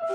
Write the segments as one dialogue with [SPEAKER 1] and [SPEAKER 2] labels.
[SPEAKER 1] जय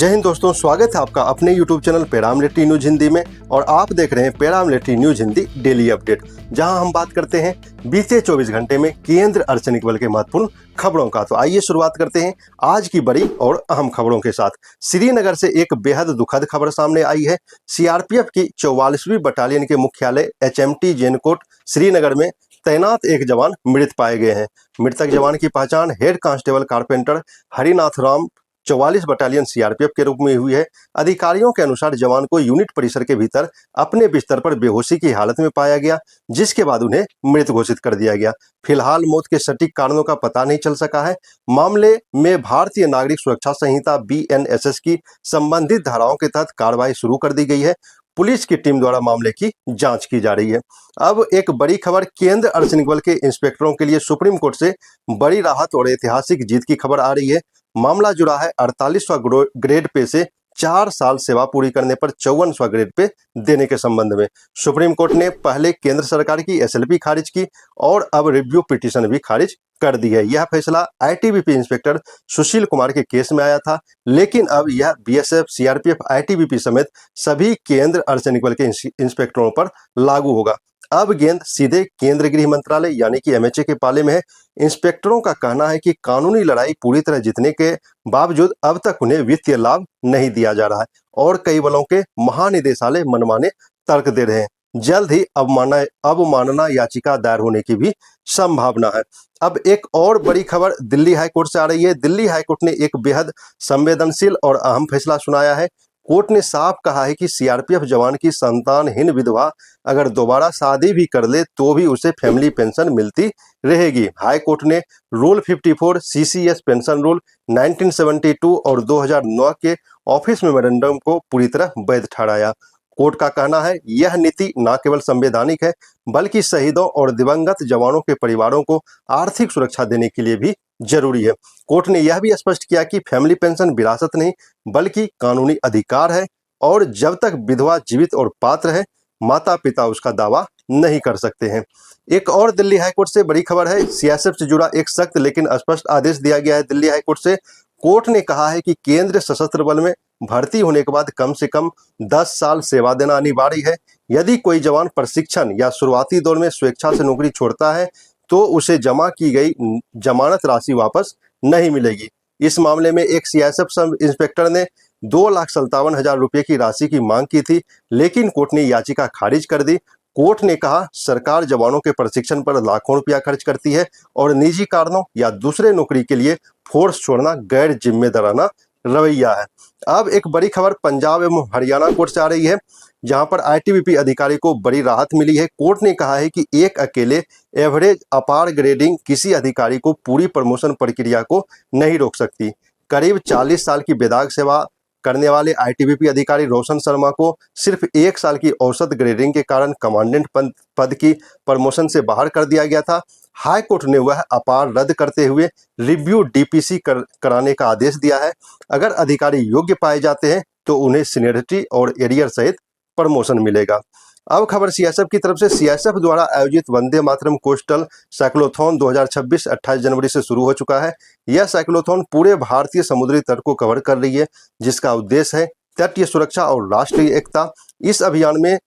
[SPEAKER 1] हिंद दोस्तों, स्वागत है आपका अपने YouTube channel paramilitary news Hindi में। और आप देख रहे हैं paramilitary news Hindi daily update, जहां हम बात करते हैं बीते 24 घंटे में केंद्र अर्धसैनिक बल के महत्वपूर्ण खबरों का। तो आइए शुरुआत करते हैं आज की बड़ी और अहम खबरों के साथ। श्रीनगर से एक बेहद दुखद खबर सामने आई है। सीआरपीएफ की 44वीं बटालियन के मुख्यालय HMT जैनकोट श्रीनगर में तैनात एक जवान मृत पाए गए हैं। मृतक जवान की पहचान head constable carpenter Harinath Ram 44 battalion CRPF के रूप में हुई है। अधिकारियों के अनुसार जवान को यूनिट परिसर के भीतर अपने बिस्तर पर बेहोशी की हालत में पाया गया, जिसके बाद उन्हें मृत घोषित कर दिया गया। फिलहाल मौत के सटीक कारणों का पता नहीं चल सका है। मामले में भारतीय नागरिक सुरक्षा संहिता BNSS की संबंधित धाराओं के तहत कार्रवाई शुरू कर दी गई है। पुलिस की टीम द्वारा मामले की जांच की जा रही है। अब एक बड़ी खबर, केंद्र अर्धसैनिक बल के इंस्पेक्टरों के लिए सुप्रीम कोर्ट से बड़ी राहत और ऐतिहासिक जीत की खबर आ रही है। मामला जुड़ा है 48वां ग्रेड पे से 4 साल सेवा पूरी करने पर 54वां ग्रेड पे देने के संबंध में। सुप्रीम कोर्ट ने पहले केंद्र सरकार की SLP खारिज की और अब रिव्यू पिटीशन भी खारिज कर दी है। यह फैसला ITBP इंस्पेक्टर सुशील कुमार के केस में आया था, लेकिन अब यह BSF, CRPF, ITBP समेत सभी केंद्र अर्धसैनिक बल के इंस्पेक्टरों पर लागू होगा। अब गेंद सीधे केंद्र गृह मंत्रालय यानी कि MHA के पाले में है। इंस्पेक्टरों का कहना है कि कानूनी लड़ाई पूरी तरह जीतने के बावजूद अब तक उन्हें वित्तीय लाभ नहीं दिया जा रहा है और कई बलों के महानिदेशालय मनमाने तर्क दे रहे हैं। जल्द ही अवमानना याचिका दायर होने की भी संभावना है। अब एक और बड़ी खबर दिल्ली हाईकोर्ट से आ रही है। दिल्ली हाईकोर्ट ने एक बेहद संवेदनशील और अहम फैसला सुनाया है। कोर्ट ने साफ कहा है कि सीआरपीएफ जवान की संतानहीन विधवा अगर दोबारा शादी भी कर ले तो भी उसे फैमिली पेंशन मिलती रहेगी। हाई कोर्ट ने रूल 54 CCS पेंशन रूल 1972 और 2009 के ऑफिस मेमोरेंडम को पूरी तरह वैध ठहराया। कोर्ट का कहना है यह नीति न केवल संवैधानिक है बल्कि शहीदों और दिवंगत जवानों के परिवारों को आर्थिक सुरक्षा देने के लिए भी जरूरी है। कोर्ट ने यह भी स्पष्ट किया कि फैमिली पेंशन विरासत नहीं बल्कि कानूनी अधिकार है और जब तक विधवा जीवित और पात्र है माता पिता उसका दावा नहीं कर सकते हैं। एक और दिल्ली हाईकोर्ट से बड़ी खबर है। CSF से जुड़ा एक सख्त लेकिन स्पष्ट आदेश दिया गया है दिल्ली हाईकोर्ट से। कोर्ट ने कहा है कि केंद्रीय सशस्त्र बल में भर्ती होने के बाद कम से कम 10 साल सेवा देना अनिवार्य है। यदि कोई जवान प्रशिक्षण या शुरुआती दौर में स्वेच्छा से नौकरी छोड़ता है तो उसे जमा की गई जमानत राशि वापस नहीं मिलेगी। इस मामले में एक CSF सब इंस्पेक्टर ने 2,57,000 रुपये की राशि की मांग की थी, लेकिन कोर्ट ने याचिका खारिज कर दी। कोर्ट ने कहा सरकार जवानों के प्रशिक्षण पर लाखों रुपया खर्च करती है और निजी कारणों या दूसरे नौकरी के लिए फोर्स छोड़ना गैर जिम्मेदाराना रवैया है। अब एक बड़ी खबर पंजाब एवं हरियाणा कोर्ट से आ रही है, जहां पर ITBP अधिकारी को बड़ी राहत मिली है। कोर्ट ने कहा है कि एक अकेले एवरेज अपार ग्रेडिंग किसी अधिकारी को पूरी प्रमोशन प्रक्रिया को नहीं रोक सकती। करीब 40 साल की बेदाग सेवा करने वाले ITBP अधिकारी रोशन शर्मा को सिर्फ 1 साल की औसत ग्रेडिंग के कारण कमांडेंट पद की प्रमोशन से बाहर कर दिया गया था। हाई कोर्ट ने वह अपार रद्द करते हुए रिव्यू DPC कराने का आदेश दिया है। अगर अधिकारी योग्य पाए जाते हैं तो उन्हें सीनियरिटी और एरियर सहित प्रमोशन मिलेगा। अब खबर CSF की तरफ से। CSF द्वारा आयोजित वंदे मातरम कोस्टल साइक्लोथॉन 2026 28 जनवरी से शुरू हो चुका है। यह साइक्लोथॉन पूरे भारतीय समुद्री तट को कवर कर रही है, जिसका उद्देश्य है तटीय सुरक्षा और राष्ट्रीय एकता। इस अभियान में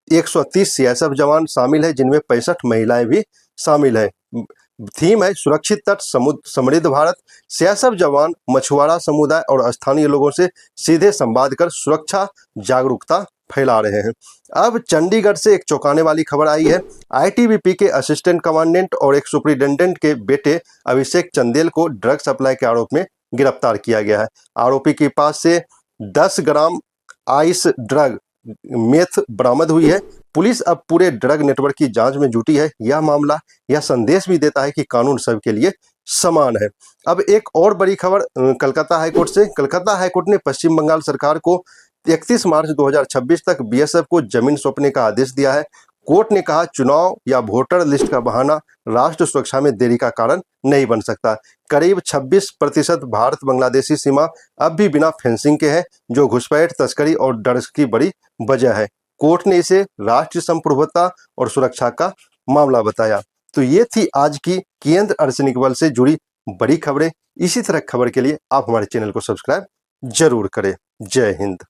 [SPEAKER 1] 130 CSF जवान शामिल है, जिनमें 65 महिलाएं भी शामिल है। थीम है सुरक्षित तट समृद्ध भारत। CSF जवान मछुआरा समुदाय और स्थानीय लोगों से सीधे संवाद कर सुरक्षा जागरूकता फैला रहे हैं। अब चंडीगढ़ से एक चौंकाने वाली खबर आई है। ITBP के असिस्टेंट कमांडेंट और एक सुपरिटेंडेंट के बेटे अभिषेक चंदेल को ड्रग सप्लाई के आरोप में गिरफ्तार किया गया है। आरोपी के पास से 10 ग्राम आइस ड्रग मेथ बरामद हुई है। पुलिस अब पूरे ड्रग नेटवर्क की जांच में जुटी है। यह मामला यह संदेश भी देता है कि कानून सबके लिए समान है। अब एक और बड़ी खबर कलकत्ता हाईकोर्ट से। कलकत्ता हाईकोर्ट ने पश्चिम बंगाल सरकार को 31 मार्च 2026 तक BSF को जमीन सौंपने का आदेश दिया है। कोर्ट ने कहा चुनाव या वोटर लिस्ट का बहाना राष्ट्र सुरक्षा में देरी का कारण नहीं बन सकता। करीब 26% भारत बांग्लादेशी सीमा अब भी बिना फेंसिंग के है, जो घुसपैठ, तस्करी और डर की बड़ी वजह है। कोर्ट ने इसे राष्ट्रीय संप्रभुता और सुरक्षा का मामला बताया। तो ये थी आज की केंद्र अर्धसैनिक बल से जुड़ी बड़ी खबरें। इसी तरह खबर के लिए आप हमारे चैनल को सब्सक्राइब जरूर करें। जय हिंद।